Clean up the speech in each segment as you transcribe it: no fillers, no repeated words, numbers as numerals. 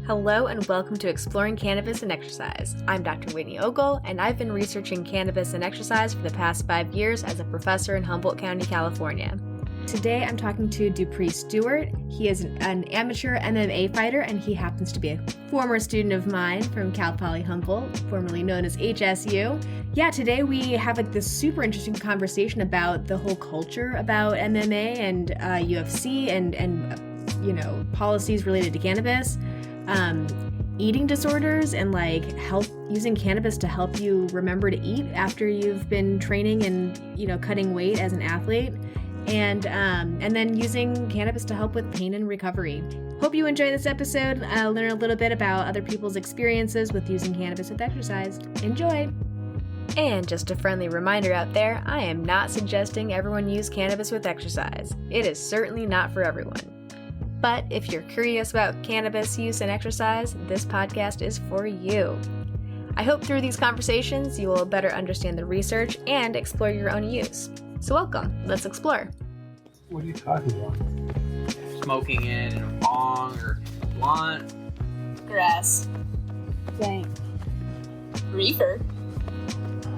Hello and welcome to Exploring Cannabis and Exercise. I'm Dr. Whitney Ogle, and I've been researching cannabis and exercise for the past 5 years as a professor in Humboldt County, California. Today I'm talking to Dupree Stewart. He is an amateur MMA fighter, and he happens to be a former student of mine from Cal Poly Humboldt, formerly known as HSU. Yeah, today we have this super interesting conversation about the whole culture about MMA and UFC and policies related to cannabis. Eating disorders and using cannabis to help you remember to eat after you've been training and cutting weight as an athlete, and then using cannabis to help with pain and recovery. Hope you enjoy this episode. Learn a little bit about other people's experiences with using cannabis with exercise. Enjoy. And just a friendly reminder out there, I am not suggesting everyone use cannabis with exercise. It is certainly not for everyone. But if you're curious about cannabis use and exercise, this podcast is for you. I hope through these conversations you will better understand the research and explore your own use. So welcome, let's explore. What are you talking about? Smoking in a bong or a blunt. Grass. Dank. Reefer.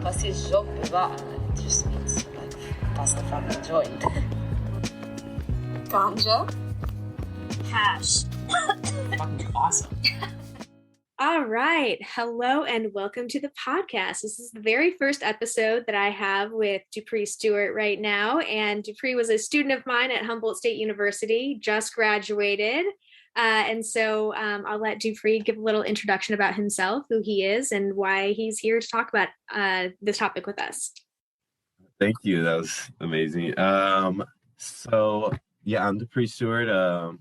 Voici jogo bevard. It just means pass the fucking joint. Ganja. Hash. Fucking awesome. All right. Hello and welcome to the podcast. This is the very first episode that I have with Dupree Stewart right now. And Dupree was a student of mine at Humboldt State University, just graduated. And so I'll let Dupree give a little introduction about himself, who he is, and why he's here to talk about this topic with us. Thank you. That was amazing. I'm Dupree Stewart.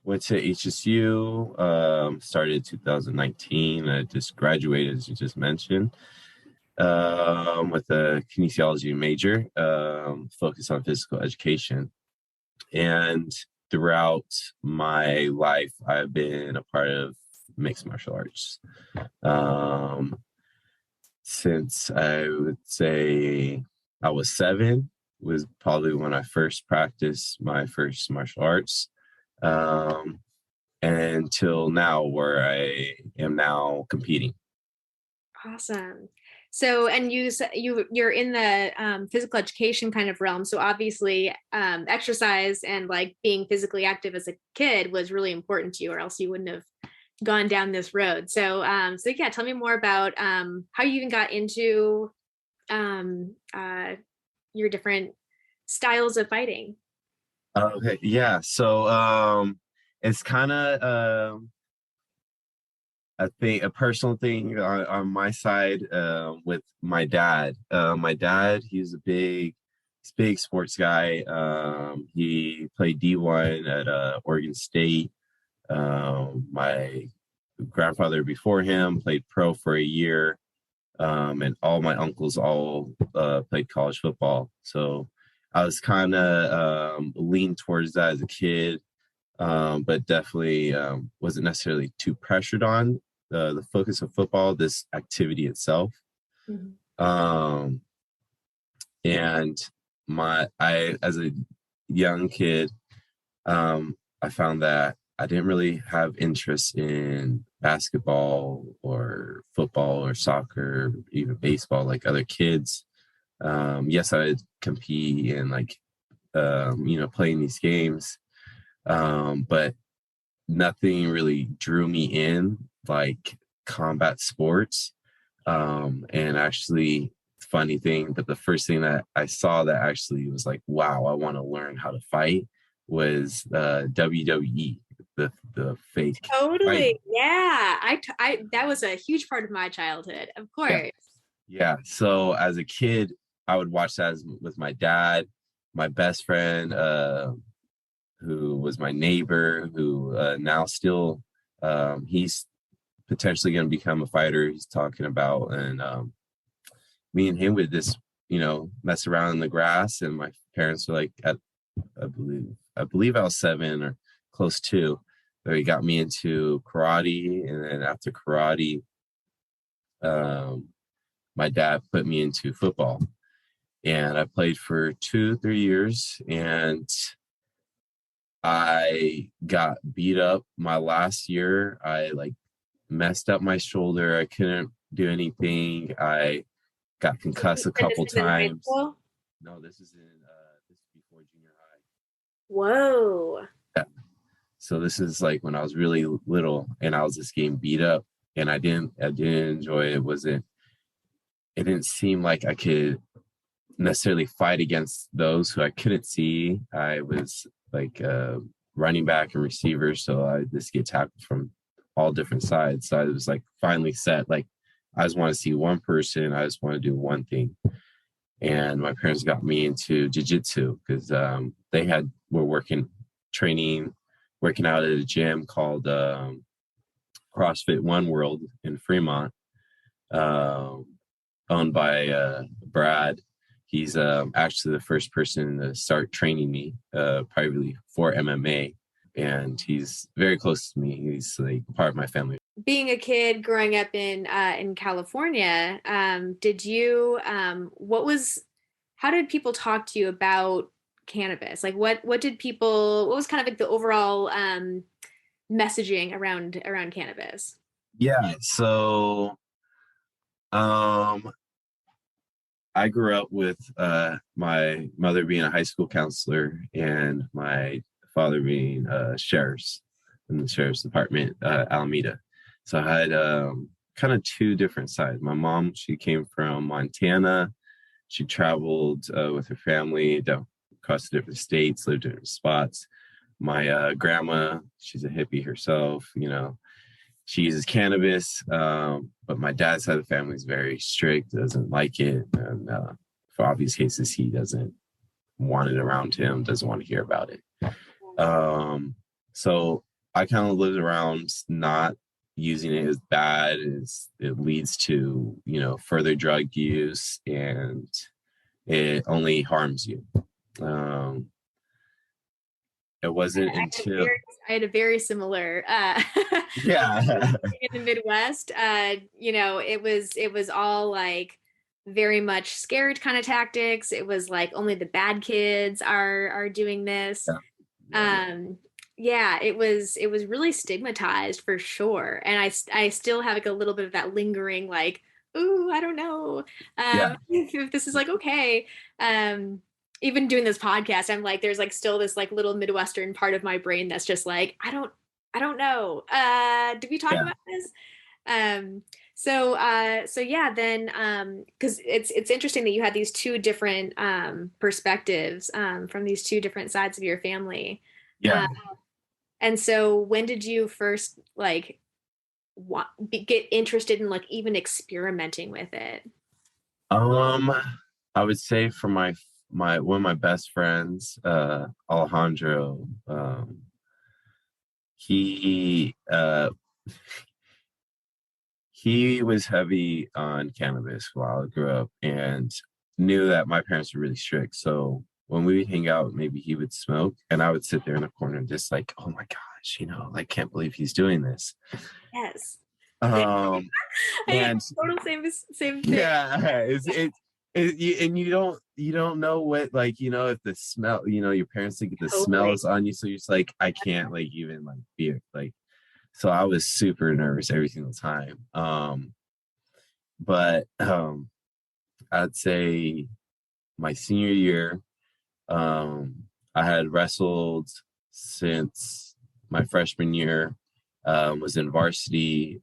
Went to HSU, started in 2019. I just graduated, as you just mentioned, with a kinesiology major, focused on physical education. And throughout my life, I've been a part of mixed martial arts. Since I would say I was 7, was probably when I first practiced my first martial arts. And until now, where I am now competing. Awesome. So, and you're in the physical education kind of realm. So obviously exercise and being physically active as a kid was really important to you, or else you wouldn't have gone down this road. So yeah, tell me more about how you even got into your different styles of fighting. Okay, yeah. So it's kind of I think a personal thing on my side with my dad. My dad, he's a big sports guy. He played D1 at Oregon State. My grandfather before him played pro for a year, and all my uncles all played college football. So I was kind of leaned towards that as a kid, but definitely wasn't necessarily too pressured on the focus of football, this activity itself. Mm-hmm. And I, as a young kid, I found that I didn't really have interest in basketball or football or soccer, even baseball, like other kids. Yes, I would compete and playing these games, but nothing really drew me in like combat sports. And actually, funny thing, but the first thing that I saw that actually was like, wow, I want to learn how to fight was WWE, the fake. Totally, fight. Yeah. I that was a huge part of my childhood, of course. Yeah. So as a kid, I would watch that with my dad, my best friend, who was my neighbor, who now still, he's potentially going to become a fighter. He's talking about, and me and him would just, mess around in the grass. And my parents were like, I believe I was 7 or close to. So he got me into karate, and then after karate, my dad put me into football. And I played for 2-3 years, and I got beat up my last year. I like messed up my shoulder. I couldn't do anything. I got concussed a couple This is in high times. school? No, this is before junior high. Whoa. Yeah. So this is like when I was really little and I was just getting beat up, and I didn't enjoy it. It didn't seem like I could necessarily fight against those who I couldn't see. I was like running back and receiver, so I just get tackled from all different sides. So I was like finally set, like I just want to see one person, I just want to do one thing. And my parents got me into jiu-jitsu because they were working out at a gym called CrossFit One World in Fremont, owned by Brad. He's actually the first person to start training me privately for MMA, and he's very close to me. He's like part of my family. Being a kid growing up in California, did you how did people talk to you about cannabis? Like what was kind of like the overall messaging around cannabis? Yeah, so I grew up with my mother being a high school counselor and my father being sheriff's in the sheriff's department, Alameda. So I had kind of two different sides. My mom, she came from Montana. She traveled with her family down across the different states, lived in different spots. My grandma, she's a hippie herself, you know. She uses cannabis, but my dad's side of the family is very strict, doesn't like it. And for obvious cases, he doesn't want it around him, doesn't want to hear about it. So I kind of lived around not using it as bad as it leads to, you know, further drug use, and it only harms you. It wasn't until I had a very similar yeah in the Midwest. You know, it was all like very much scared kind of tactics. It was like only the bad kids are doing this. Yeah, it was really stigmatized for sure. And I still have like a little bit of that lingering like, ooh, I don't know if this is like okay. Even doing this podcast, I'm like, there's like still this like little Midwestern part of my brain that's just like, I don't know. Did we talk about this? So yeah, then because it's interesting that you had these two different perspectives from these two different sides of your family. Yeah. And so when did you first like get interested in like even experimenting with it? I would say for my one of my best friends, Alejandro, he was heavy on cannabis while I grew up and knew that my parents were really strict. So when we would hang out, maybe he would smoke and I would sit there in a corner just like, oh my gosh, you know, I can't believe he's doing this. Yes. And total same thing. Yeah, and you don't know what, like, you know, if the smell, you know, your parents think the smell is on you, so you're just like, I can't like even like be like. So I was super nervous every single time. But I'd say my senior year, I had wrestled since my freshman year, was in varsity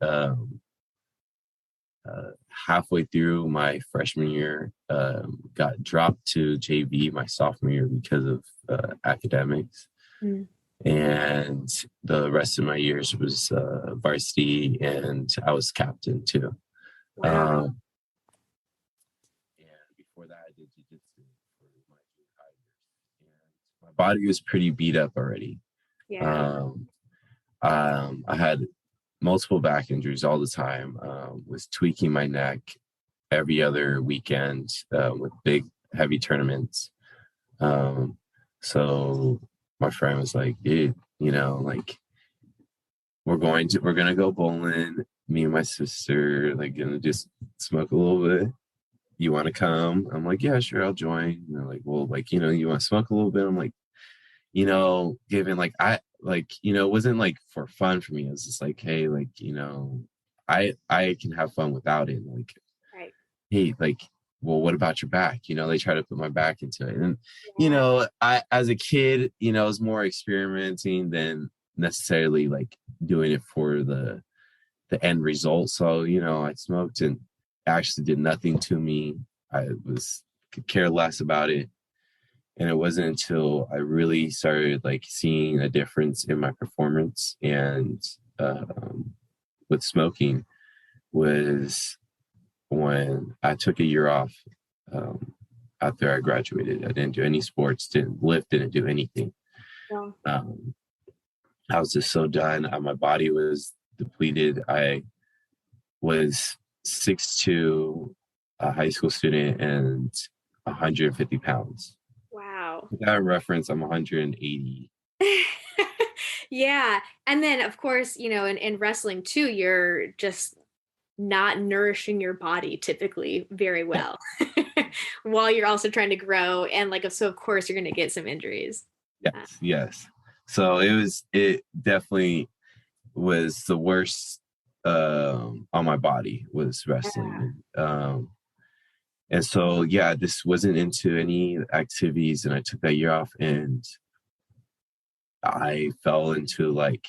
halfway through my freshman year, got dropped to JV my sophomore year because of academics. And the rest of my years was varsity, and I was captain too. Wow. And before that, I did jiu-jitsu for my junior high years. And my body was pretty beat up already. Yeah. I had multiple back injuries all the time, was tweaking my neck every other weekend with big, heavy tournaments. So my friend was like, dude, you know, like we're gonna go bowling. Me and my sister, like, gonna just smoke a little bit. You want to come? I'm like, yeah, sure, I'll join. And they're like, well, like, you know, you want to smoke a little bit? I'm like, given it wasn't like for fun for me. It was just like, hey, like, I can have fun without it. Like, Right. hey, like, well, what about your back? They try to put my back into it. And, I, as a kid, I was more experimenting than necessarily like doing it for the end result. So, I smoked and actually did nothing to me. Could care less about it. And it wasn't until I really started like seeing a difference in my performance and with smoking was when I took a year off after I graduated. I didn't do any sports, didn't lift, didn't do anything. Yeah. I was just so done. My body was depleted. I was 6'2", a high school student, and 150 pounds. Wow. For that reference, I'm 180. Yeah. And then, of course, in wrestling too, you're just not nourishing your body typically very well while you're also trying to grow. And so of course you're going to get some injuries. Yes. So it definitely was the worst on my body was wrestling. Yeah. And so, this wasn't into any activities, and I took that year off, and I fell into like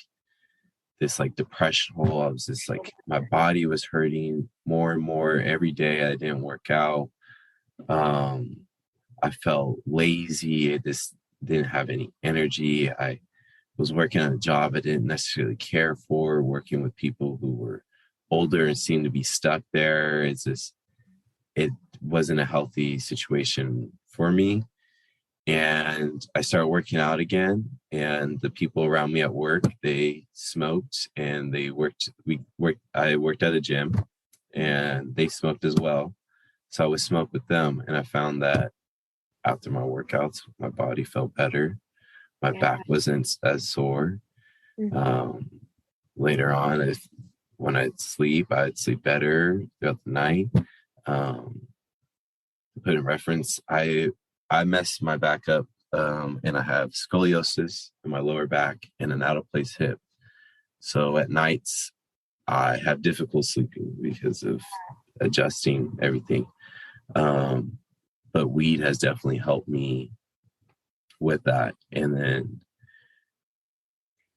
this like depression hole. I was just like, my body was hurting more and more every day. I didn't work out. I felt lazy. I just didn't have any energy. I was working on a job I didn't necessarily care for, working with people who were older and seemed to be stuck there. It wasn't a healthy situation for me. And I started working out again, and the people around me at work, they smoked and I worked at a gym and they smoked as well. So I would smoke with them. And I found that after my workouts, my body felt better. My back wasn't as sore. Mm-hmm. Later on, when I'd sleep better throughout the night. To put in reference, I messed my back up, and I have scoliosis in my lower back and an out of place hip. So at nights, I have difficult sleeping because of adjusting everything. But weed has definitely helped me with that. And then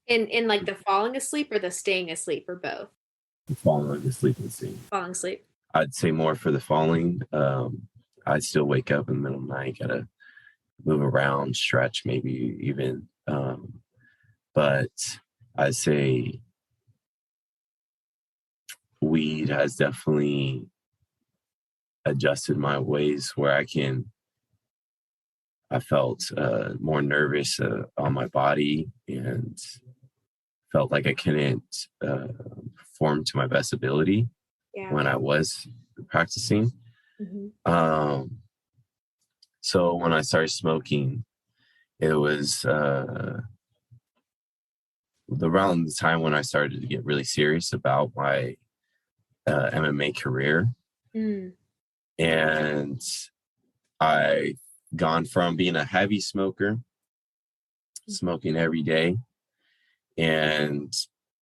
in like the falling asleep or the staying asleep, or both? Falling asleep and sleep. Falling asleep. I'd say more for the falling. I still wake up in the middle of the night, gotta move around, stretch, maybe even. But I'd say weed has definitely adjusted my ways where I felt more nervous on my body and felt like I couldn't perform to my best ability when I was practicing. Mm-hmm. So when I started smoking, it was around the time when I started to get really serious about my MMA career. Mm. And I gone from being a heavy smoker, smoking every day, and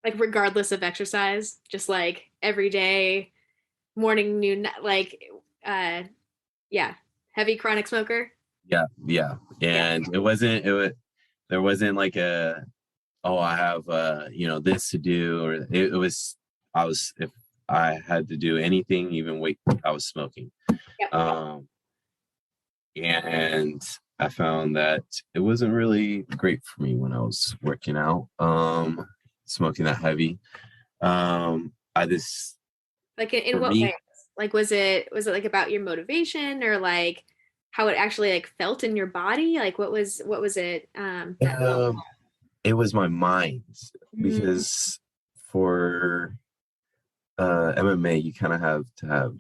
like regardless of exercise, just like every day, morning, noon, like heavy chronic smoker. Yeah. And there wasn't like I have this to do, or if I had to do anything, even wait, I was smoking. Yep. And I found that it wasn't really great for me when I was working out, smoking that heavy. I just, like in what way? Like was it like about your motivation, or like how it actually like felt in your body? Like what was it? It was my mind, because for MMA, you kind of have to have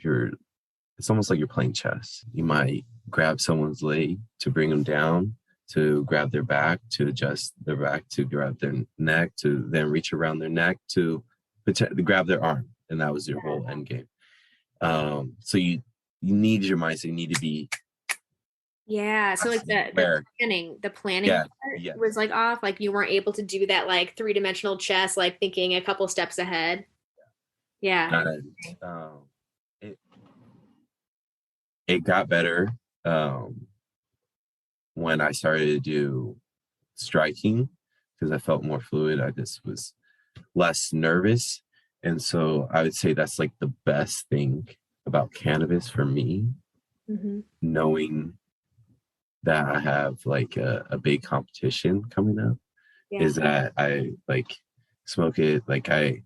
it's almost like you're playing chess. You might grab someone's leg to bring them down, to grab their back, to adjust their back, to grab their neck, to then reach around their neck to grab their arm. And that was your whole end game. So you need your mindset. You need to be Yeah. So like Where, the planning yeah, part yeah, was like off. Like you weren't able to do that like three-dimensional chess, like thinking a couple steps ahead. Yeah. and it it got better when I started to do striking because I felt more fluid. I just was less nervous. And so I would say that's like the best thing about cannabis for me, Hmm. knowing that I have like a big competition coming up, Yeah. is that I like smoke it. Like I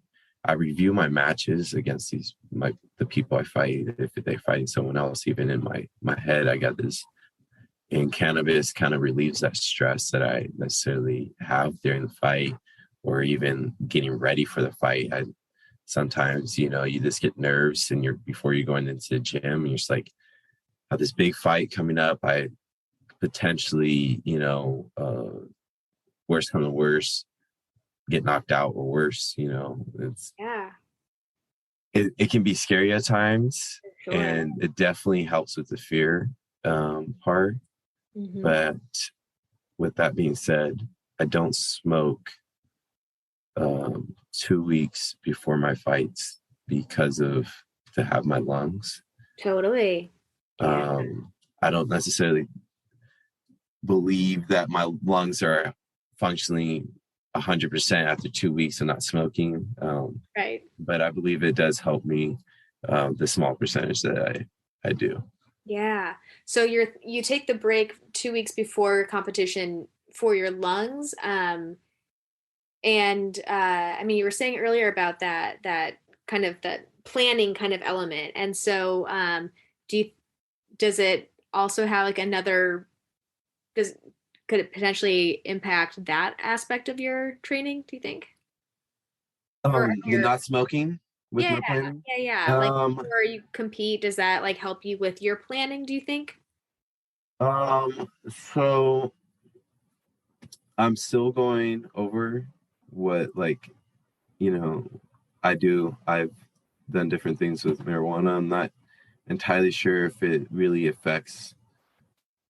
review my matches against the people I fight. If they fight someone else, even in my head, I got this. And cannabis kind of relieves that stress that I necessarily have during the fight or even getting ready for the fight. Sometimes, you just get nerves and before you're going into the gym and you're just like, I have this big fight coming up. I potentially, worst come to worst, get knocked out or worse, Yeah. it can be scary at times, Sure. and it definitely helps with the fear part. Hmm. But with that being said, I don't smoke 2 weeks before my fights because to have my lungs. Totally. Yeah. I don't necessarily believe that my lungs are functioning 100% after 2 weeks of not smoking. Right. But I believe it does help me, the small percentage that I do. Yeah. So you take the break 2 weeks before competition for your lungs. And I mean, you were saying earlier about that kind of that planning kind of element. And so does it also have like could it potentially impact that aspect of your training, do you think? Or The not smoking with yeah, my planning. yeah. Like before you compete, does that like help you with your planning, do you think? So I'm still going over what, like, I do. I've done different things with marijuana. I'm not entirely sure if it really affects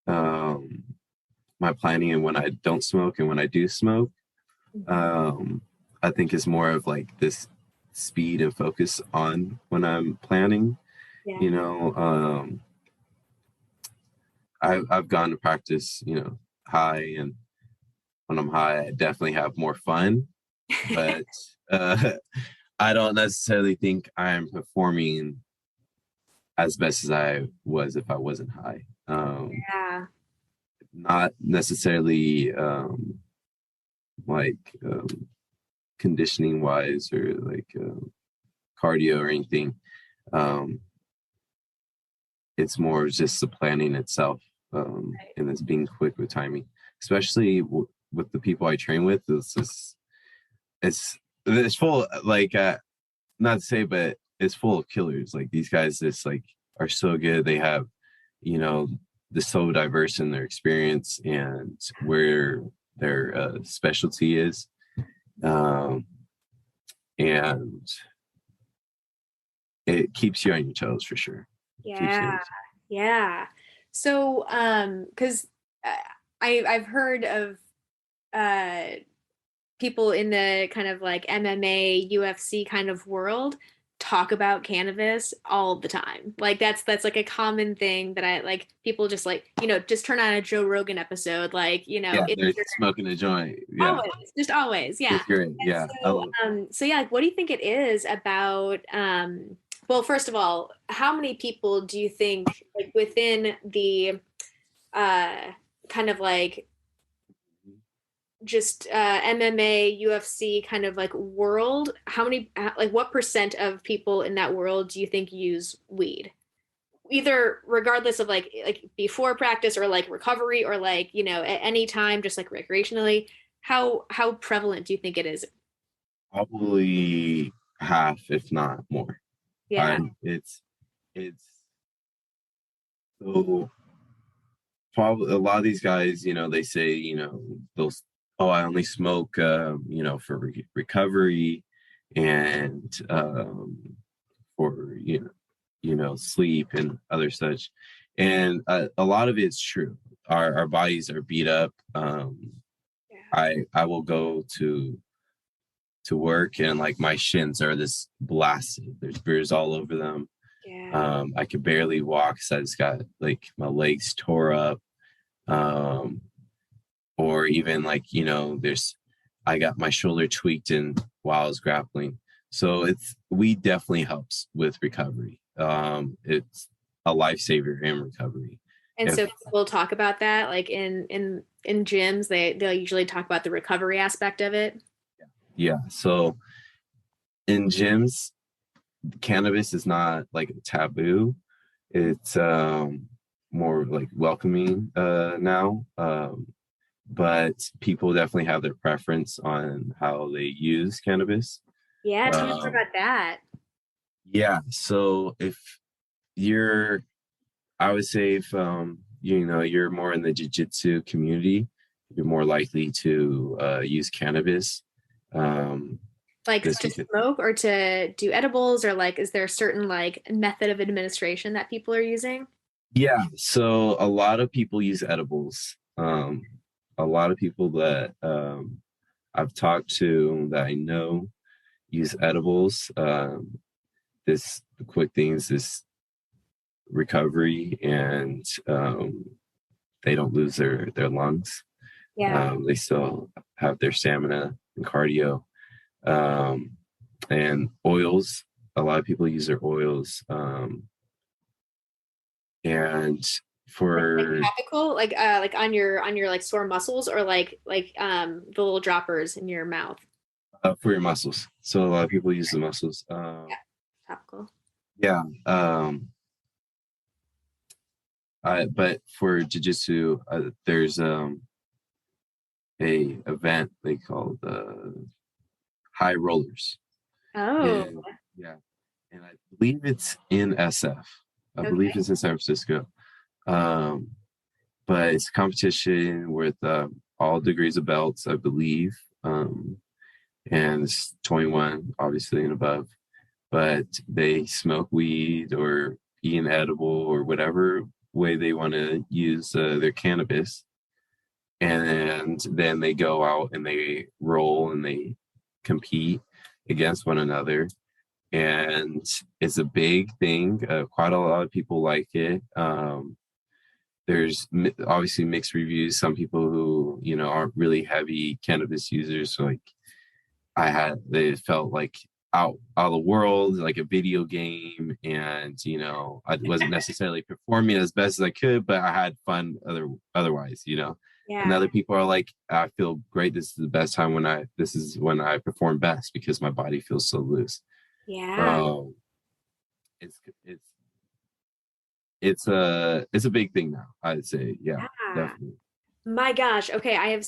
um, my planning and when I don't smoke and when I do smoke. I think it's more of like this speed and focus on when I'm planning. Yeah. I've gone to practice, high, and when I'm high, I definitely have more fun. But I don't necessarily think I'm performing as best as I was if I wasn't high. Yeah. Not necessarily like conditioning wise or like cardio or anything. Um, it's more just the planning itself, and it's being quick with timing, especially with the people I train with. It's full, like, not to say, but it's full of killers. Like, these guys just like are so good. They have, they're so diverse in their experience and where their specialty is, and it keeps you on your toes for sure. Yeah. Yeah. So, because I've heard of people in the kind of like MMA, UFC kind of world talk about cannabis all the time. Like that's like a common thing that I like people just like, just turn on a Joe Rogan episode, like, Yeah, they're smoking a joint. Yeah. Just always. Yeah. It's great. Yeah. So yeah, like what do you think it is about well, first of all, how many people do you think like within the kind of like just MMA, UFC kind of like world, how many like what percent of people in that world do you think use weed? Either regardless of like before practice or like recovery or like, at any time just like recreationally, how prevalent do you think it is? Probably half, if not more. Yeah. It's so probably a lot of these guys, they say, those, oh, I only smoke, for recovery and for sleep and other such, and a lot of it's true. our bodies are beat up. I will go to work and like my shins are this blasted. There's bruises all over them. I could barely walk because I just got like my legs tore up. Or even like, I got my shoulder tweaked in while I was grappling. So we definitely helps with recovery. It's a lifesaver in recovery. And so people talk about that, like in gyms, they'll usually talk about the recovery aspect of it. Yeah. So in gyms, cannabis is not like taboo. It's more like welcoming now. But people definitely have their preference on how they use cannabis. Yeah, tell me more about that. Yeah. So I would say if you're more in the jiu-jitsu community, you're more likely to use cannabis. Like to smoke or to do edibles, or like, is there a certain like method of administration that people are using? Yeah, so a lot of people use edibles. A lot of people that I've talked to that I know use edibles. The quick thing is this recovery, and they don't lose their lungs. Yeah. They still have their stamina and cardio. And oils, a lot of people use their oils. And for like topical, like on your like sore muscles, or like the little droppers in your mouth. For your muscles. So a lot of people use the muscles. Yeah, topical. Yeah. But for jiu-jitsu, there's a event they call the High Rollerz. Oh. And, yeah. And I believe it's in SF. I believe it's in San Francisco. But it's a competition with all degrees of belts, I believe. And it's 21, obviously, and above. But they smoke weed or eat an edible or whatever way they want to use their cannabis. And then they go out and they roll and they compete against one another. And it's a big thing. Quite a lot of people like it. There's obviously mixed reviews. Some people who, aren't really heavy cannabis users, so like they felt like out of the world, like a video game. And, I wasn't necessarily performing as best as I could, but I had fun otherwise, Yeah. And other people are like, I feel great. This is the best time this is when I perform best because my body feels so loose. Yeah. It's a big thing now, I'd say. Yeah, definitely. My gosh. Okay. I have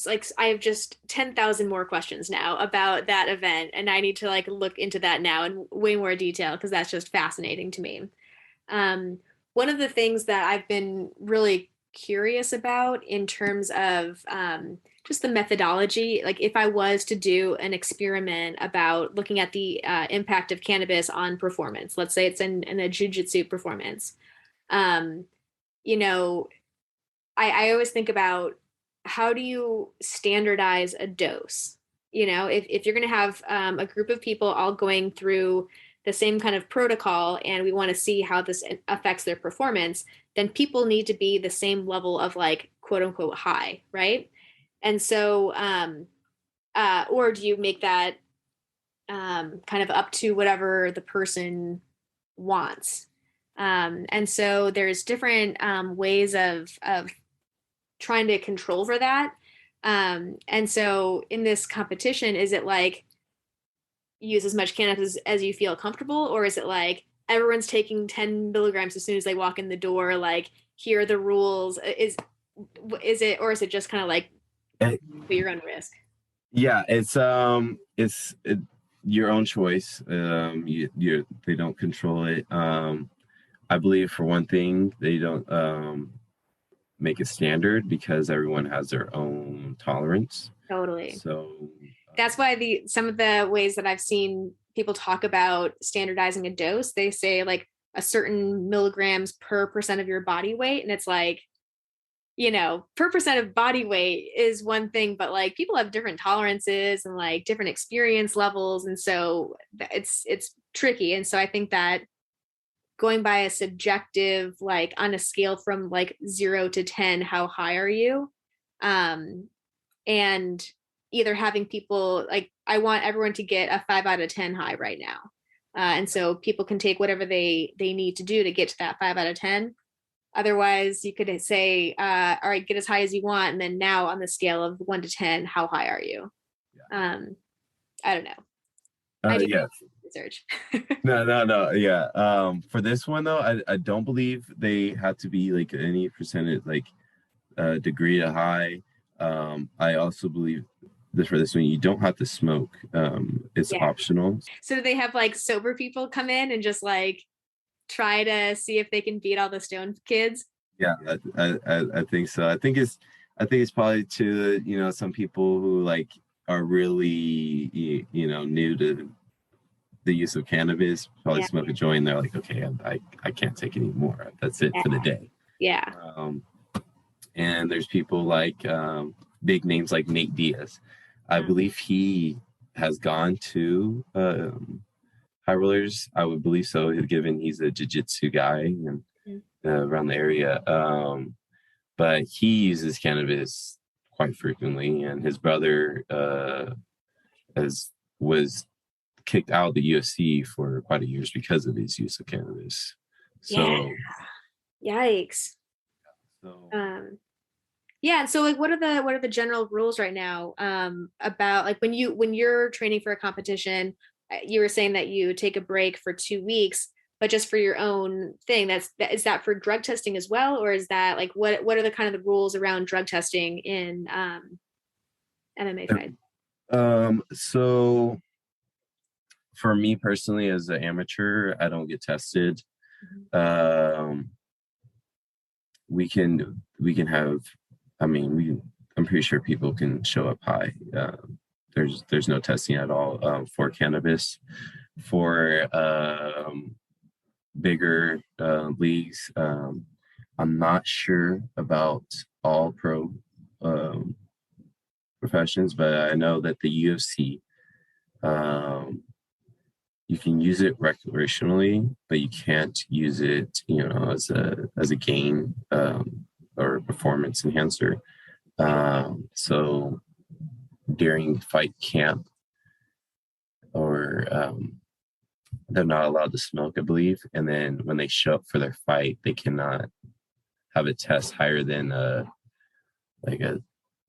just 10,000 more questions now about that event, and I need to like look into that now in way more detail because that's just fascinating to me. One of the things that I've been really curious about in terms of just the methodology, like if I was to do an experiment about looking at the impact of cannabis on performance, let's say it's in a jiu-jitsu performance, I always think about, how do you standardize a dose? If you're going to have a group of people all going through the same kind of protocol and we want to see how this affects their performance, then people need to be the same level of like quote unquote high, right? And so, or do you make that kind of up to whatever the person wants? And so there's different ways of trying to control for that. And so in this competition, is it like use as much cannabis as you feel comfortable, or is it like everyone's taking 10 milligrams as soon as they walk in the door, like here are the rules? Is it, or is it just kind of like your own risk? Yeah, it's your own choice. They don't control it. I believe for one thing, they don't make it standard because everyone has their own tolerance. Totally. So that's why some of the ways that I've seen people talk about standardizing a dose, they say like a certain milligrams per % of your body weight. And it's like, per percent of body weight is one thing, but like people have different tolerances and like different experience levels. And so it's tricky. And so I think that going by a subjective, like on a scale from like 0 to 10, how high are you? And either having people like, I want everyone to get a 5 out of 10 high right now. And so people can take whatever they need to do to get to that 5 out of 10. Otherwise, you could say, all right, get as high as you want. And then now on the scale of 1 to 10, how high are you? Yeah. I don't know. I do research. No. Yeah. For this one, though, I don't believe they have to be like any percentage, like degree to high. I also believe for this one, you don't have to smoke. It's optional. So do they have like sober people come in and just like try to see if they can beat all the stoned kids? Yeah, I think so. I think it's probably to some people who like are really new to the use of cannabis, probably smoke a joint. And they're like, okay, I can't take any more. That's it for the day. Yeah. And there's people like big names like Nate Diaz. I believe he has gone to High Rollerz. I would believe so, given he's a jiu-jitsu guy and around the area. But he uses cannabis quite frequently, and his brother was kicked out of the UFC for quite a years because of his use of cannabis. So, yikes. So, and so like what are the general rules right now about like when you're training for a competition? You were saying that you take a break for 2 weeks, but just for your own thing. Is that for drug testing as well, or is that like what are the kind of the rules around drug testing in MMA fights? So for me personally, as an amateur, I don't get tested. We can have. I'm pretty sure people can show up high. There's no testing at all for cannabis. For bigger leagues, I'm not sure about all pro professions, but I know that the UFC, you can use it recreationally, but you can't use it, as a game or performance enhancer. So during fight camp, or they're not allowed to smoke, I believe. And then when they show up for their fight, they cannot have a test higher than like a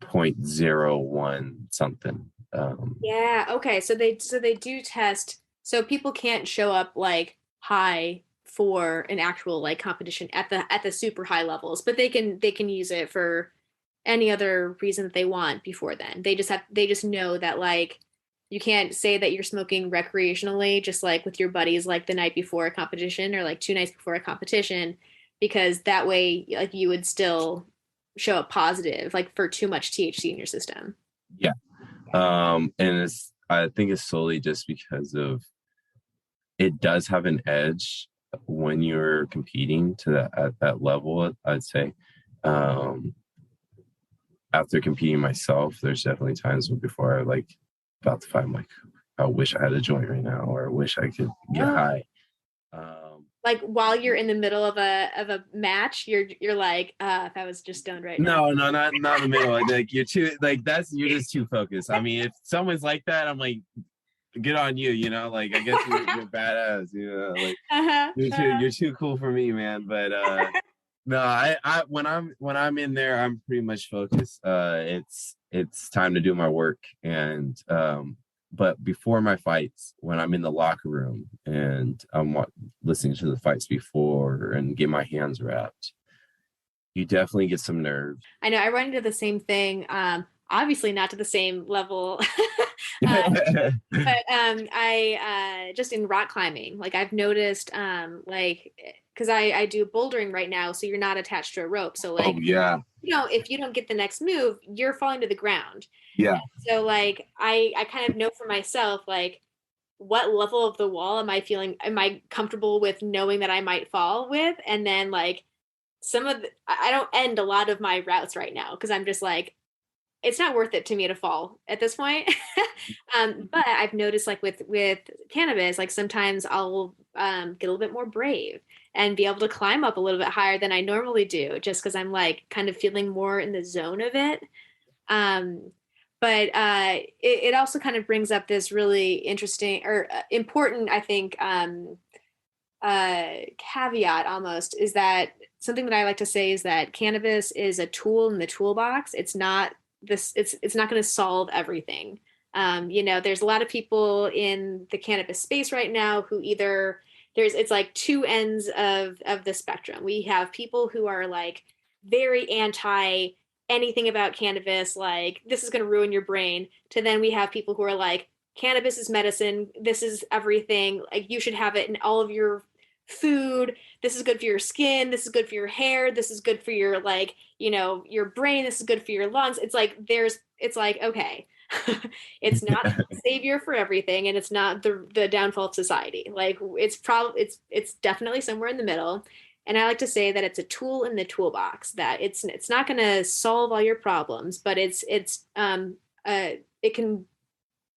0.01 something. Okay. So they do test. So people can't show up like high for an actual like competition at the super high levels, but they can use it for any other reason that they want before then. They just know that like you can't say that you're smoking recreationally just like with your buddies like the night before a competition or like 2 nights before a competition, because that way like you would still show up positive like for too much THC in your system. Yeah. And I think it's solely just because of it does have an edge when you're competing at that level, I'd say. After competing myself, there's definitely times before I like about to fight, I'm like, I wish I had a joint right now, or I wish I could get high. Like while you're in the middle of a match, you're like, if I was just stoned right now. No, not in the middle. Like you're you're just too focused. I mean, if someone's like that, I'm like, good on you, like I guess you're badass, like you're too cool for me, man. But no, I when I'm in there, I'm pretty much focused. It's time to do my work. And but before my fights, when I'm in the locker room and I'm listening to the fights before and get my hands wrapped, you definitely get some nerve. I know I run into the same thing. Obviously not to the same level. But I just in rock climbing, like I've noticed like because I do bouldering right now, so you're not attached to a rope, so like if you don't get the next move, you're falling to the ground. So like I kind of know for myself like what level of the wall am I comfortable with knowing that I might fall with, and then like I don't end a lot of my routes right now because I'm just like, it's not worth it to me to fall at this point. But I've noticed like with cannabis, like sometimes I'll get a little bit more brave and be able to climb up a little bit higher than I normally do, just because I'm like kind of feeling more in the zone of it. Um, but it also kind of brings up this really interesting or important, I think, caveat almost is that something that I like to say is that cannabis is a tool in the toolbox. It's not it's not going to solve everything. There's a lot of people in the cannabis space right now who either it's like two ends of the spectrum. We have people who are like very anti anything about cannabis, like this is going to ruin your brain, to then we have people who are like, cannabis is medicine, this is everything, like you should have it in all of your food, this is good for your skin, this is good for your hair, this is good for your like your brain, this is good for your lungs. It's like okay. It's not the savior for everything, and it's not the downfall of society. Like it's definitely somewhere in the middle. And I like to say that it's a tool in the toolbox, that it's not going to solve all your problems, but it can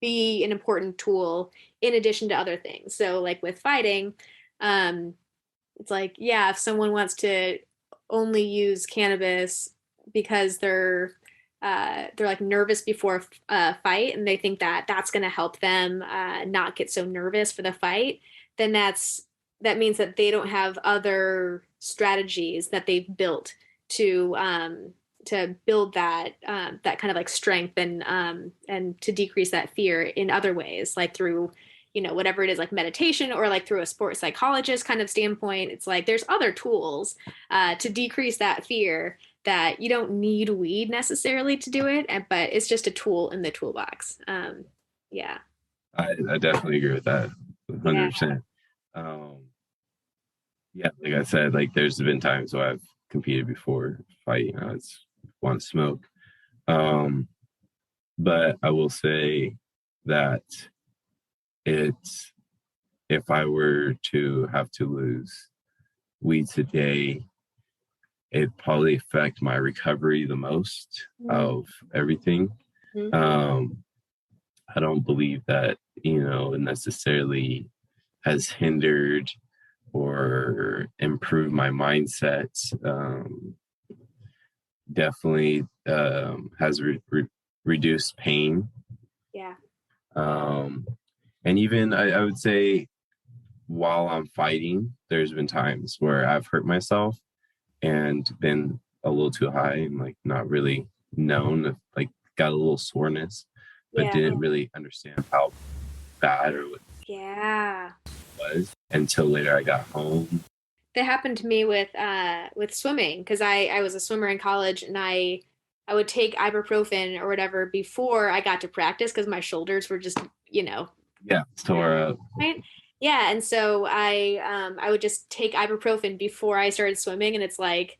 be an important tool in addition to other things. So like with fighting, it's like, yeah, if someone wants to only use cannabis because they're like nervous before a fight and they think that that's going to help them not get so nervous for the fight, then that means that they don't have other strategies that they've built to build that kind of like strength and to decrease that fear in other ways, like through whatever it is, like meditation or like through a sports psychologist kind of standpoint. It's like there's other tools to decrease that fear, that you don't need weed necessarily to do it, but it's just a tool in the toolbox. Yeah. I definitely agree with that 100%. Yeah, like I said, like there's been times where I've competed before fight, I just want to smoke. But I will say that if I were to have to lose weed today, it'd probably affect my recovery the most of everything. I don't believe that, it necessarily has hindered or improved my mindset. Definitely has reduced pain. Yeah. And even I would say while I'm fighting, there's been times where I've hurt myself and been a little too high and like not really known, like got a little soreness, but didn't really understand how bad or what it was until later I got home. That happened to me with swimming, because I was a swimmer in college, and I would take ibuprofen or whatever before I got to practice because my shoulders were just tore up. Right? Yeah, and so I would just take ibuprofen before I started swimming, and it's like,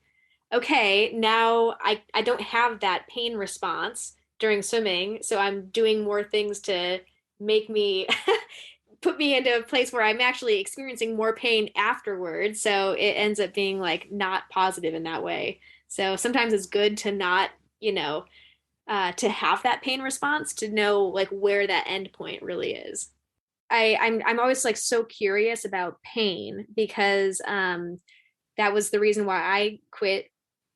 okay, now I don't have that pain response during swimming, so I'm doing more things to make me put me into a place where I'm actually experiencing more pain afterwards. So it ends up being like not positive in that way. So sometimes it's good to not, to have that pain response, to know like where that end point really is. I'm always like so curious about pain, because that was the reason why I quit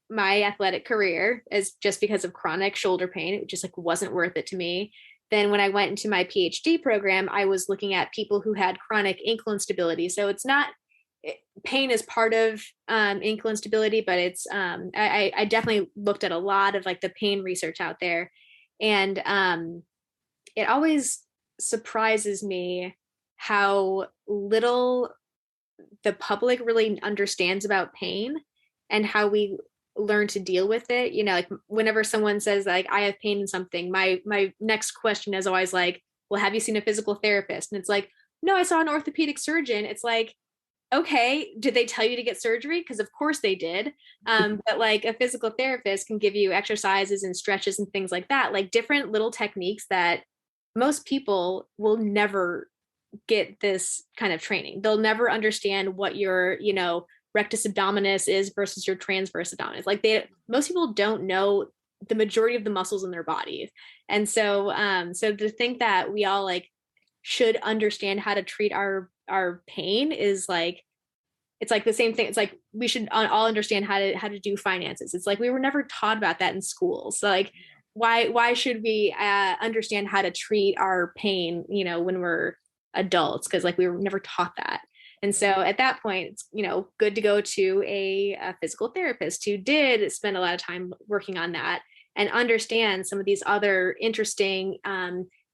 my athletic career, is just because of chronic shoulder pain. It just like wasn't worth it to me. Then when I went into my PhD program, I was looking at people who had chronic ankle instability. So it's not, pain is part of ankle instability, but it's I definitely looked at a lot of like the pain research out there, and it always surprises me how little the public really understands about pain and how we learn to deal with it. Like whenever someone says like I have pain in something, my next question is always like, well, have you seen a physical therapist? And it's like, no, I saw an orthopedic surgeon. It's like, okay, did they tell you to get surgery? Because of course they did. But like a physical therapist can give you exercises and stretches and things like that, like different little techniques that most people will never get this kind of training. They'll never understand what your, rectus abdominis is versus your transverse abdominis. Like most people don't know the majority of the muscles in their bodies. And so, so to think that we all like should understand how to treat our pain is like, it's like the same thing. It's like we should all understand how to do finances. It's like we were never taught about that in school. So like, why should we understand how to treat our pain, you know, when we're adults? Because like we were never taught that. And so at that point, it's, you know, good to go to a physical therapist who did spend a lot of time working on that and understand some of these other interesting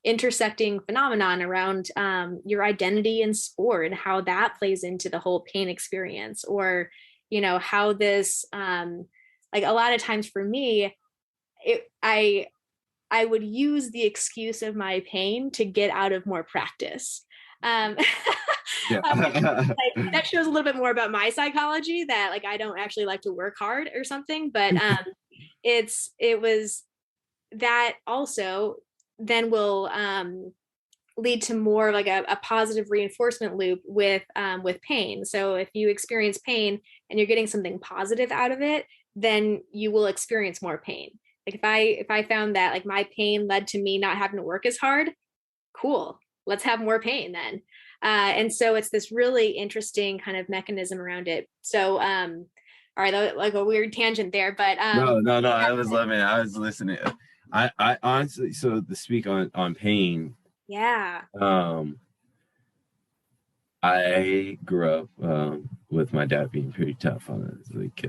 intersecting phenomenon around your identity in sport and how that plays into the whole pain experience, or, you know, how this like a lot of times for me, I would use the excuse of my pain to get out of more practice. Like, that shows a little bit more about my psychology, that like I don't actually like to work hard or something, but it was that also then will lead to more like a positive reinforcement loop with pain. So if you experience pain and you're getting something positive out of it, then you will experience more pain. Like if I found that like my pain led to me not having to work as hard, cool, let's have more pain then. And so it's this really interesting kind of mechanism around it. So all right, like a weird tangent there, but no, I was loving it. I was listening. I honestly, so to speak on pain. Yeah. I grew up with my dad being pretty tough on it. Like,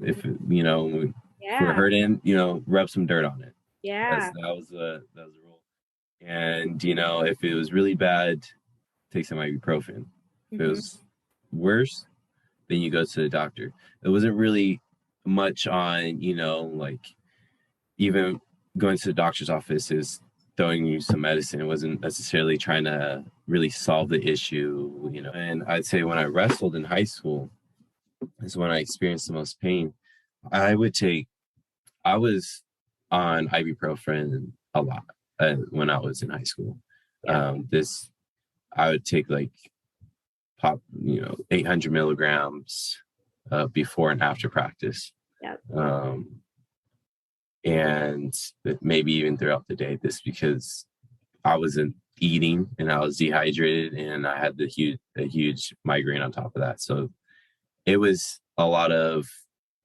if you know, if we're hurting, you know, rub some dirt on it. Yeah. That was the rule. And you know, if it was really bad, take some ibuprofen. If it was worse, then you go to the doctor. It wasn't really much on, you know, like even going to the doctor's office is throwing you some medicine. It wasn't necessarily trying to really solve the issue, you know. And I'd say when I wrestled in high school is when I experienced the most pain. I was on ibuprofen a lot when I was in high school. Yeah. I would take like 800 milligrams before and after practice. Yep. And maybe even throughout the day, this because I wasn't eating and I was dehydrated and I had a huge migraine on top of that. So it was a lot of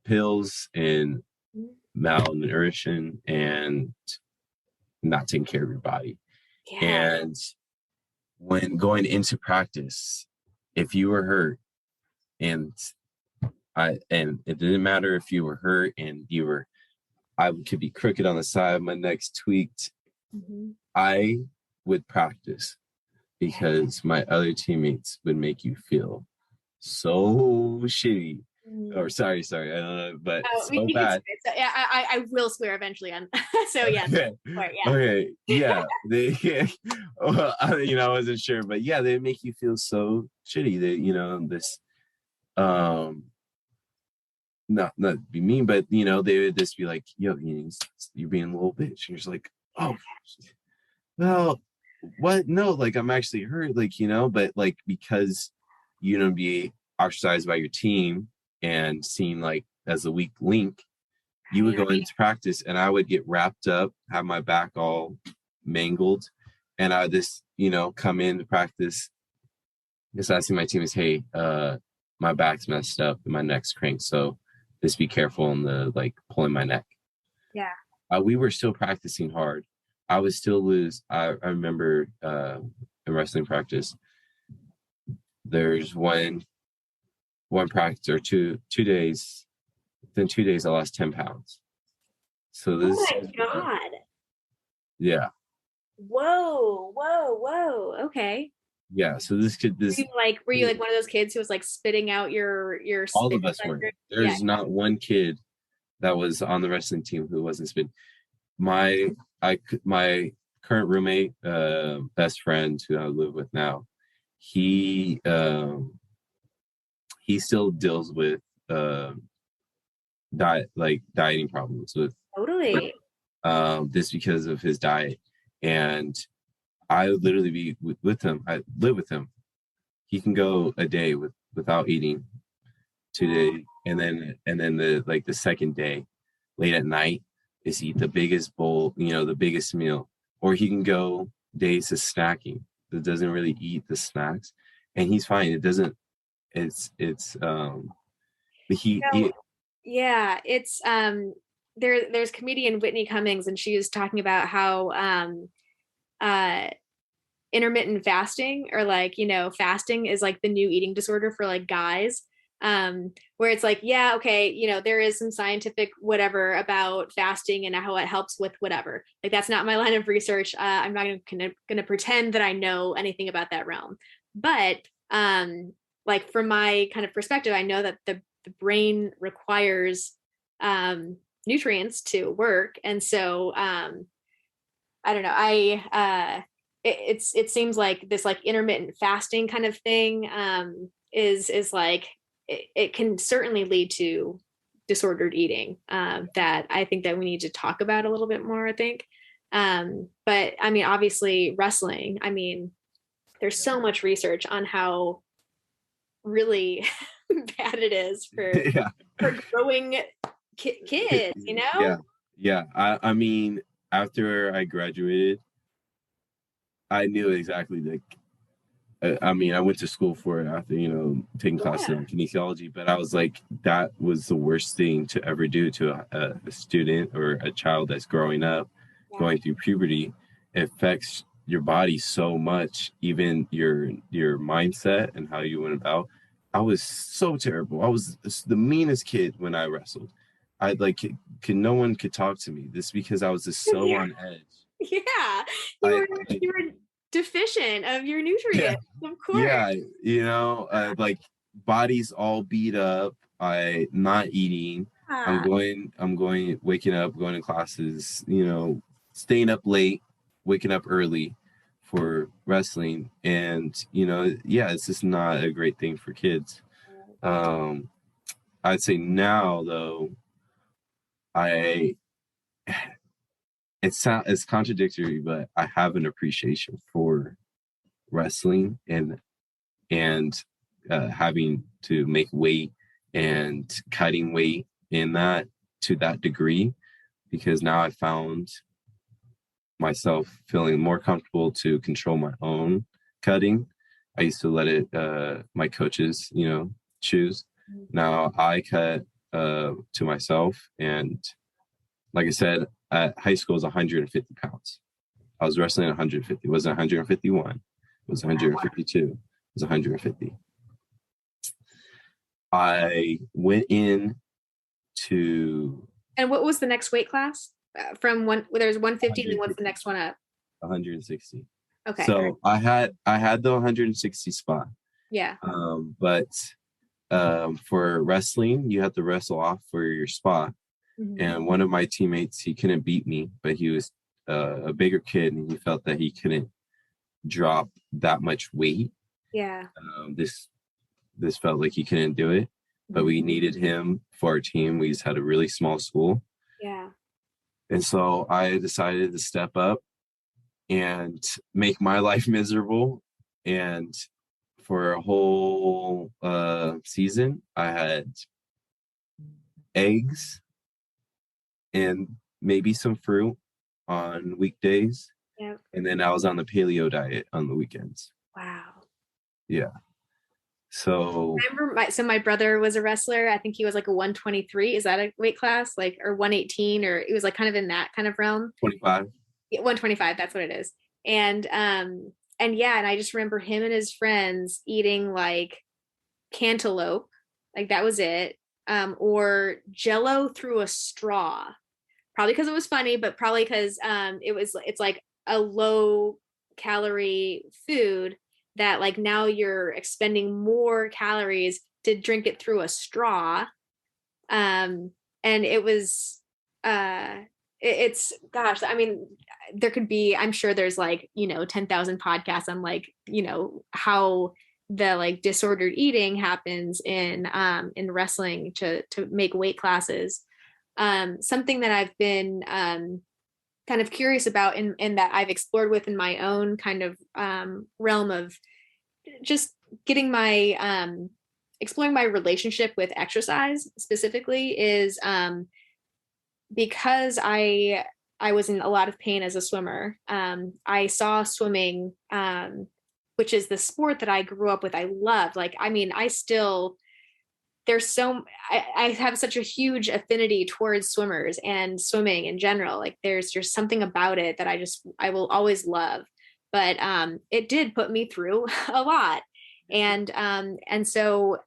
pills and malnutrition and not taking care of your body. Yeah. And when going into practice, if you were hurt and it didn't matter if you were hurt and I could be crooked on the side, my neck's tweaked. I would practice because my other teammates would make you feel so shitty. Or sorry, I don't know, but so bad. So, yeah, I will swear eventually on. So yeah. Okay. Yeah. Well, I wasn't sure, but yeah, they make you feel so shitty. That this, not be mean, but they would just be like, "Yo, you're being a little bitch," and you're just like, "Oh, well, what? No, like I'm actually hurt, like but like because be ostracized by your team and seen like as a weak link, you would go into practice and I would get wrapped up, have my back all mangled, and I would just come into practice. Just asking my teammates, "Hey, my back's messed up and my neck's cranked, so just be careful in the like pulling my neck." Yeah. We were still practicing hard. I would still lose. I remember in wrestling practice, there's one practice or two days. Within 2 days, I lost 10 pounds. So this. Oh my God. Yeah. Whoa. Okay. Yeah. So this. Were you like one of those kids who was like spitting out your all of us were. There's not one kid that was on the wrestling team who wasn't spitting. My current roommate, best friend who I live with now, he still deals with dieting problems with totally this because of his diet. And I would literally be with him. I live with him. He can go a day without eating today, and then the second day, late at night, is eat the biggest bowl, the biggest meal. Or he can go days to snacking. That doesn't really eat the snacks, and he's fine. It doesn't. It's the heat. Yeah, it's there's comedian Whitney Cummings, and she was talking about how intermittent fasting, or like, fasting is like the new eating disorder for like guys. Where it's like, yeah, okay, there is some scientific whatever about fasting and how it helps with whatever. Like, that's not my line of research. I'm not gonna pretend that I know anything about that realm. But like, from my kind of perspective, I know that the brain requires nutrients to work, and so I don't know. It seems like this like intermittent fasting kind of thing is like, it can certainly lead to disordered eating that I think that we need to talk about a little bit more, I think. But I mean, obviously wrestling, I mean, there's so much research on how really bad it is for growing kids, Yeah. I mean, after I graduated, I knew exactly, like, I mean, I went to school for it after, taking classes in kinesiology, but I was like, that was the worst thing to ever do to a student or a child that's growing up, going through puberty. It affects your body so much, even your mindset and how you went about. I was so terrible. I was the meanest kid when I wrestled. I like, no one could talk to me. This because I was just so on edge. Yeah, you were deficient of your nutrients, of course. Yeah, like, body's all beat up. I not eating. I'm going, waking up, going to classes, staying up late, waking up early for wrestling. And, it's just not a great thing for kids. I'd say now, though, it's contradictory, but I have an appreciation for wrestling and having to make weight and cutting weight in that to that degree, because now I found myself feeling more comfortable to control my own cutting. I used to let it my coaches choose. Now I cut to myself, and like I said, at high school was 150 pounds. I was wrestling at 150. It wasn't 151. It was 152. It was 150. I went in to. And what was the next weight class? From one, there's 150, and then what's the next one up? 160. Okay. So I had the 160 spot. Yeah. But for wrestling, you have to wrestle off for your spot. Mm-hmm. And one of my teammates, he couldn't beat me, but he was a bigger kid, and he felt that he couldn't drop that much weight. Yeah. This felt like he couldn't do it, but we needed him for our team. We just had a really small school. Yeah. And so I decided to step up and make my life miserable. And for a whole season, I had eggs and maybe some fruit on weekdays. Yep. And then I was on the paleo diet on the weekends. Wow. Yeah. So I remember my brother was a wrestler. I think he was like a 123. Is that a weight class? Like, or 118, or it was like kind of in that kind of realm. 25. Yeah, 125. That's what it is. And yeah, and I just remember him and his friends eating like cantaloupe, like that was it, or Jello through a straw. Probably because it was funny, but probably because it's like a low calorie food that like now you're expending more calories to drink it through a straw. And it was it's gosh, I mean, there could be, I'm sure there's like 10,000 podcasts on like how the like disordered eating happens in wrestling to make weight classes. Something that I've been kind of curious about in that I've explored with in my own kind of realm of just getting my exploring my relationship with exercise specifically is because I was in a lot of pain as a swimmer. I saw swimming, which is the sport that I grew up with. I loved. Like, I mean, I have such a huge affinity towards swimmers and swimming in general. Like, there's just something about it that I will always love. But it did put me through a lot, and so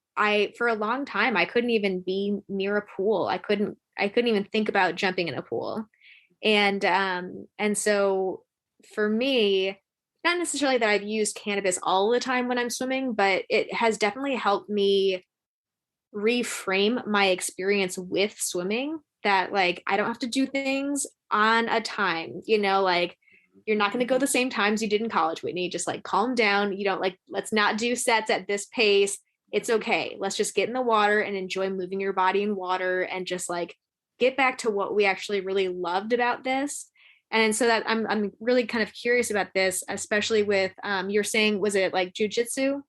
for a long time I couldn't even be near a pool. I couldn't even think about jumping in a pool, and so for me, not necessarily that I've used cannabis all the time when I'm swimming, but it has definitely helped me reframe my experience with swimming, that like I don't have to do things on a time, like you're not going to go the same times you did in college, Whitney. Just like calm down. You don't like, let's not do sets at this pace. It's okay. Let's just get in the water and enjoy moving your body in water and just like get back to what we actually really loved about this. And so that I'm really kind of curious about this, especially with you're saying, was it like jujitsu?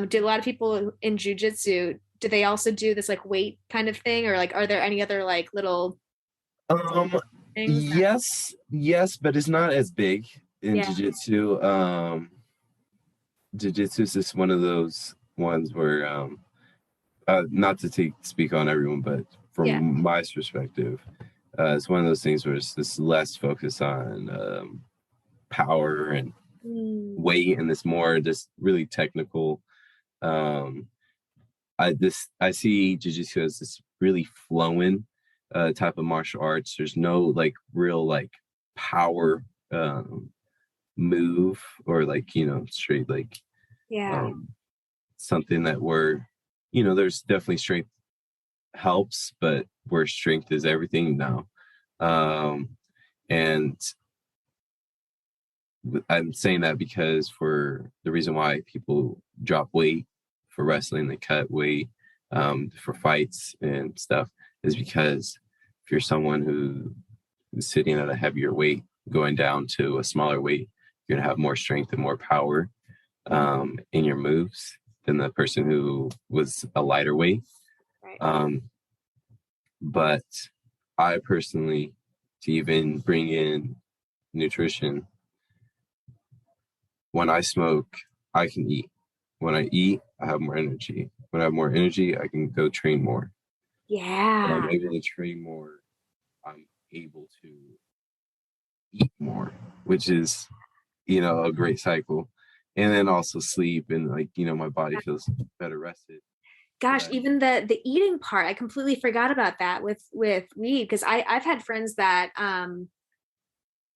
Did a lot of people in jujitsu, do they also do this like weight kind of thing, or like are there any other like little things? Yes, but it's not as big in jiu-jitsu. Jiu-jitsu is just one of those ones where not to speak on everyone, but from my perspective, it's one of those things where it's just less focus on power and weight, and it's more just really technical. I see jiu-jitsu as this really flowing type of martial arts. There's no like real like power move or like straight like something that there's definitely strength helps, but where strength is everything now. And I'm saying that because for the reason why people drop weight for wrestling, they cut weight for fights and stuff, is because if you're someone who is sitting at a heavier weight, going down to a smaller weight, you're gonna have more strength and more power in your moves than the person who was a lighter weight. Right. But I personally, to even bring in nutrition, when I smoke, I can eat. When I eat, I have more energy. When I have more energy, I can go train more. Yeah. When I'm able to train more, I'm able to eat more, which is, a great cycle. And then also sleep, and like, my body feels better rested. Gosh, even the eating part, I completely forgot about that with weed, because I've had friends that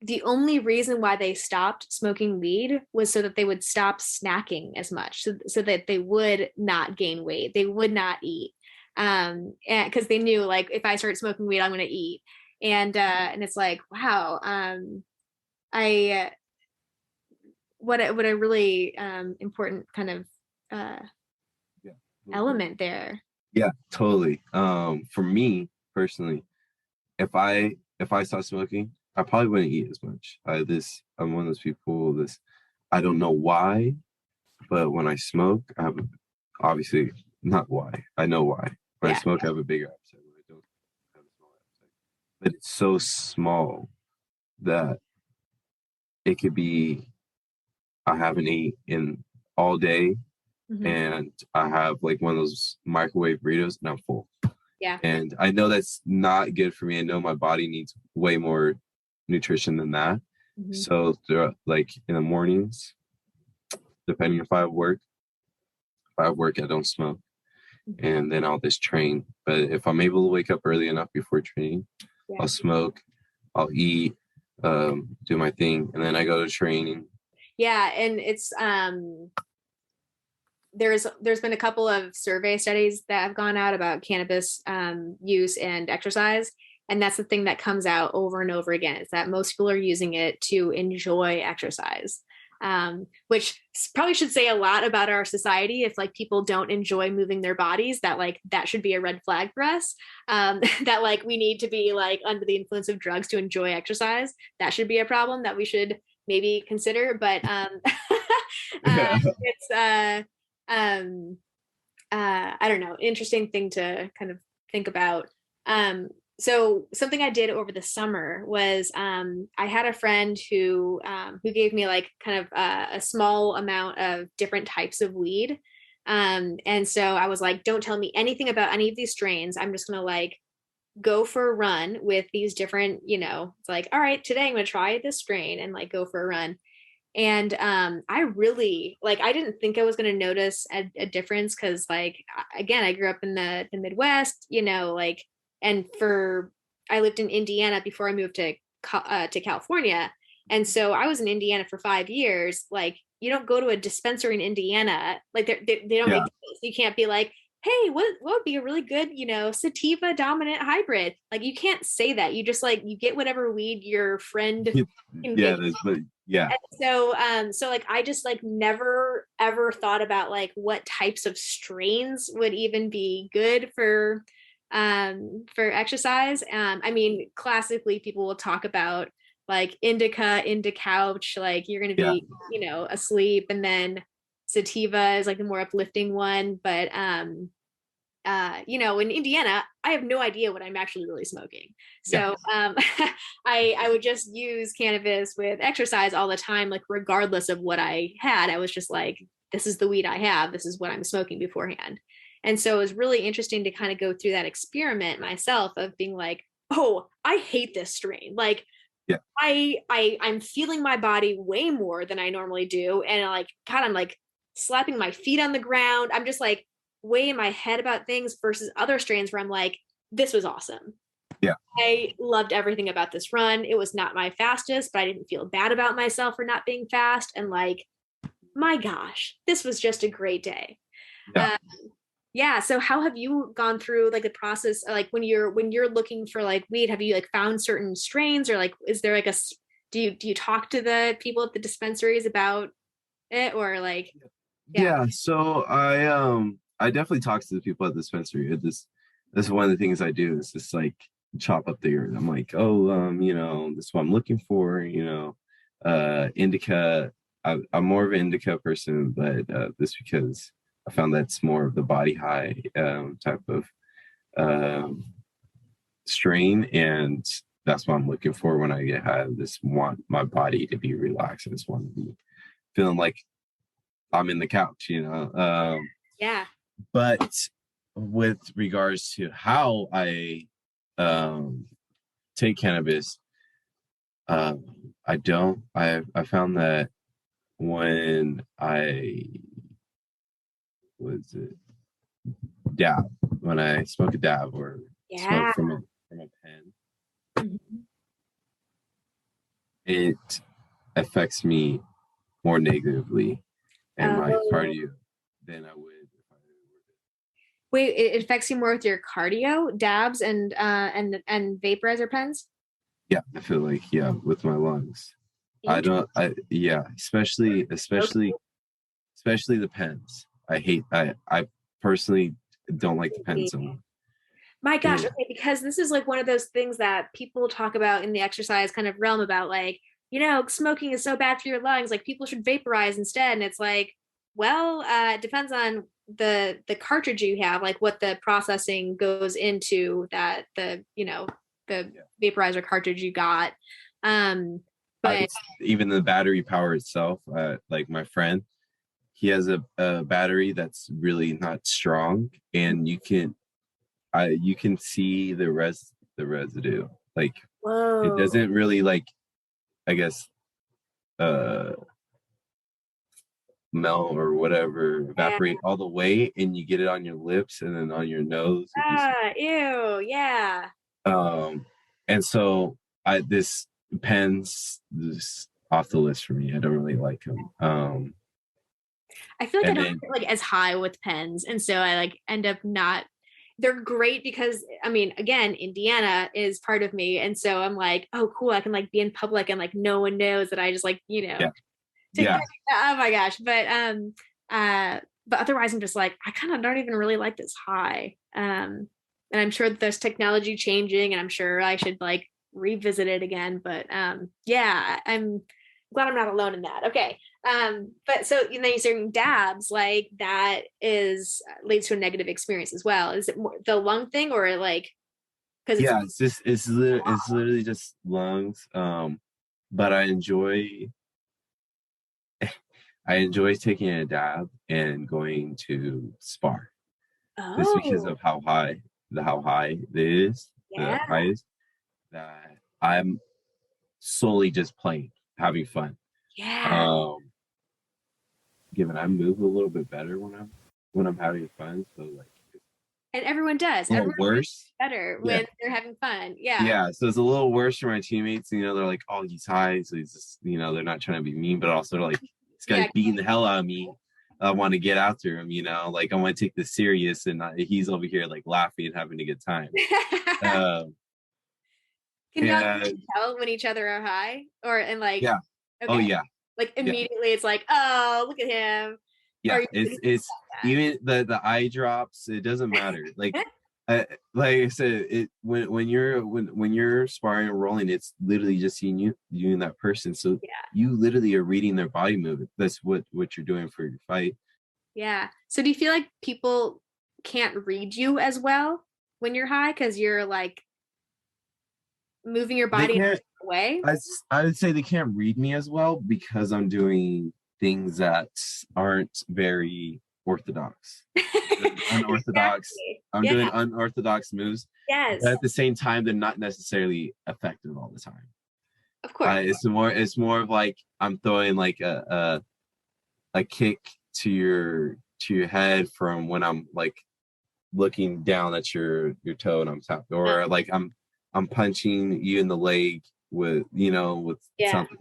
the only reason why they stopped smoking weed was so that they would stop snacking as much, so that they would not gain weight, they would not eat, and because they knew like if I start smoking weed, I'm going to eat, and it's like, wow, what a really important kind of element there. Yeah, totally. For me personally, if I stop smoking, I probably wouldn't eat as much. I'm one of those people, I don't know why, but when I smoke, I have obviously not why. I know why. When I smoke, I have a bigger appetite. When I don't have a small appetite. But it's so small that it could be I haven't eaten all day, and I have like one of those microwave burritos and I'm full. Yeah. And I know that's not good for me. I know my body needs way more nutrition than that. So like in the mornings, depending if I have work, I don't smoke, and then I'll just train. But if I'm able to wake up early enough before training, I'll smoke, I'll eat, do my thing, and then I go to training. Yeah, and it's there's been a couple of survey studies that have gone out about cannabis use and exercise, and that's the thing that comes out over and over again, is that most people are using it to enjoy exercise, which probably should say a lot about our society. If like people don't enjoy moving their bodies, that should be a red flag for us, that like we need to be like under the influence of drugs to enjoy exercise. That should be a problem that we should maybe consider. But it's I don't know, interesting thing to kind of think about. So something I did over the summer was I had a friend who gave me like kind of a small amount of different types of weed. And so I was like, don't tell me anything about any of these strains. I'm just gonna like go for a run with these different, it's like, all right, today I'm gonna try this strain and like go for a run. And I really like, I didn't think I was going to notice a difference because like, again, I grew up in the Midwest, like, and I lived in Indiana before I moved to California. And so I was in Indiana for 5 years. Like, you don't go to a dispensary in Indiana, like they don't make this. You can't be like, hey, what would be a really good, sativa dominant hybrid? Like, you can't say that. You just like, you get whatever weed your friend can get. Yeah. And so like I just like never ever thought about like what types of strains would even be good for exercise. I mean, classically people will talk about like indica couch, like you're going to be, asleep, and then sativa is like the more uplifting one, but in Indiana, I have no idea what I'm actually really smoking. So I would just use cannabis with exercise all the time, like regardless of what I had. I was just like, this is the weed I have. This is what I'm smoking beforehand. And so it was really interesting to kind of go through that experiment myself of being like, oh, I hate this strain. Like, I'm feeling my body way more than I normally do. And like, God, I'm like slapping my feet on the ground. I'm just like, way in my head about things versus other strains where I'm like, this was awesome. Yeah. I loved everything about this run. It was not my fastest, but I didn't feel bad about myself for not being fast. And like, my gosh, this was just a great day. Yeah. So how have you gone through like the process? Like when you're looking for like weed, have you like found certain strains, or like, is there like do you talk to the people at the dispensaries about it, or like, So I definitely talk to the people at the dispensary. This is one of the things I do, is just like chop up the ears. I'm like, oh, this is what I'm looking for, indica. I'm more of an indica person, but this because I found that's more of the body high type of strain, and that's what I'm looking for when I get high. I just want my body to be relaxed. I just want to be feeling like I'm in the couch, But with regards to how I take cannabis, I found that when when I smoke a dab or smoke from a pen, it affects me more negatively and my cardio than I would. Wait, it affects you more with your cardio, dabs, and vaporizer pens? Yeah, I feel like with my lungs. Especially the pens. I personally don't like the pens so much. My gosh, okay, because this is like one of those things that people talk about in the exercise kind of realm about like, smoking is so bad for your lungs, like people should vaporize instead. And it's like, well, it depends on the cartridge you have, like what the processing goes into that, the vaporizer cartridge you got. But even the battery power itself, like my friend, he has a battery that's really not strong, and you can see the residue. Like, whoa. It doesn't really, like, I guess, melt or whatever, evaporate all the way, and you get it on your lips and then on your nose. Ew, yeah. And so this pens is off the list for me. I don't really like them. I feel like I don't get like as high with pens, and so I like end up not. They're great because, I mean, again, Indiana is part of me, and so I'm like, oh, cool, I can like be in public and like no one knows that I just like oh my gosh, but otherwise I'm just like, I kind of don't even really like this high, and I'm sure that there's technology changing, and I'm sure I should like revisit it again, but I'm glad I'm not alone in that. Okay. But so, you know, you're saying dabs, like that is leads to a negative experience as well. Is it more the lung thing or like, because Yeah, it's literally just lungs. But I enjoy taking a dab and going to spar. Just because of how high it is, the highest, that I'm solely just playing, having fun. Given I move a little bit better when I'm having fun, so like, and everyone does. Everyone worse better when they're having fun. Yeah, so it's a little worse for my teammates. You know, they're like, oh, he's high, so he's just, you know, they're not trying to be mean, but also like, this guy's beating the hell out of me. I want to get after him, you know, like I want to take this serious, and he's over here like laughing and having a good time. Can you tell when each other are high, or and like Oh yeah, like immediately it's like, oh, look at him. Yeah, it's even the eye drops. It doesn't matter. Like like I said, when you're sparring and rolling, it's literally just you and that person. So you literally are reading their body movement. That's what you're doing for your fight. Yeah. So do you feel like people can't read you as well when you're high because you're like moving your body in a way? I would say they can't read me as well because I'm doing things that aren't very orthodox. Unorthodox. Exactly. I'm doing unorthodox moves. Yes. But at the same time, they're not necessarily effective all the time. Of course. It's more of like I'm throwing like a kick to your head from when I'm like looking down at your toe and I'm tapped, or like I'm punching you in the leg with something.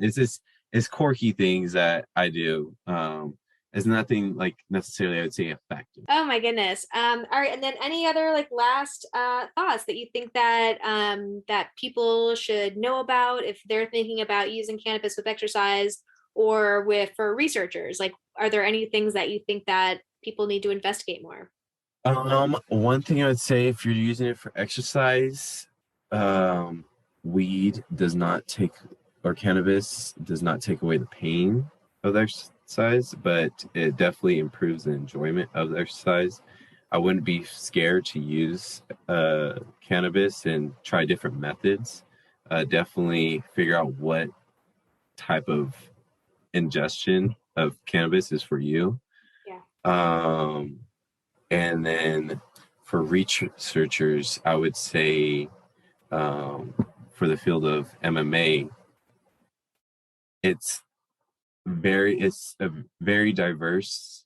It's quirky things that I do. It's nothing like necessarily I would say effective. Oh my goodness. All right, and then any other like last thoughts that you think that that people should know about if they're thinking about using cannabis with exercise or for researchers? Like, are there any things that you think that people need to investigate more? One thing I would say, if you're using it for exercise, weed does not take, or cannabis does not take away the pain of the exercise, but it definitely improves the enjoyment of the exercise. I wouldn't be scared to use cannabis and try different methods. Definitely figure out what type of ingestion of cannabis is for you. And then for researchers, I would say for the field of MMA, it's a very diverse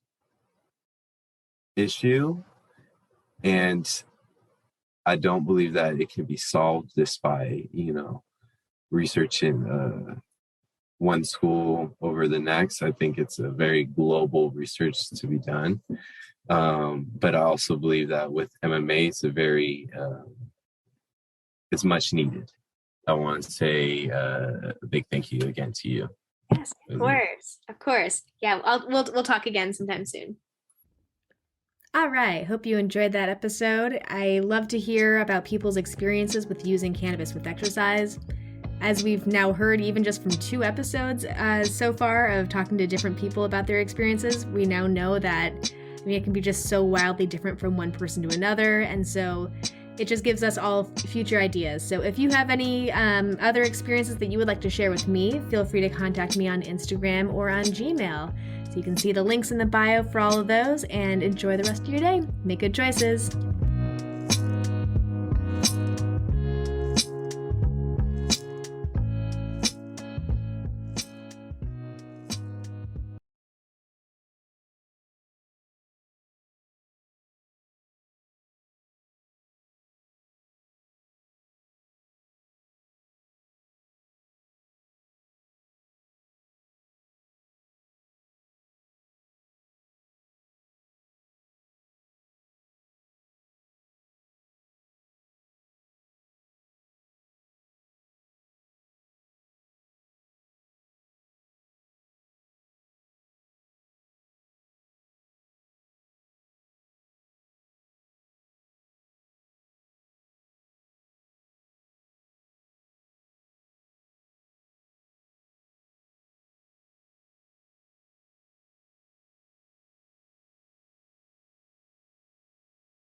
issue, and I don't believe that it can be solved just by researching one school over the next. I think it's a very global research to be done, but I also believe that with MMA, it's much needed. I want to say a big thank you again to you. Yes, of course. Yeah, we'll talk again sometime soon. All right, hope you enjoyed that episode. I love to hear about people's experiences with using cannabis with exercise. As we've now heard, even just from 2 episodes so far of talking to different people about their experiences, we now know that it can be just so wildly different from one person to another, and so it just gives us all future ideas. So if you have any other experiences that you would like to share with me, feel free to contact me on Instagram or on Gmail. So you can see the links in the bio for all of those, and enjoy the rest of your day. Make good choices.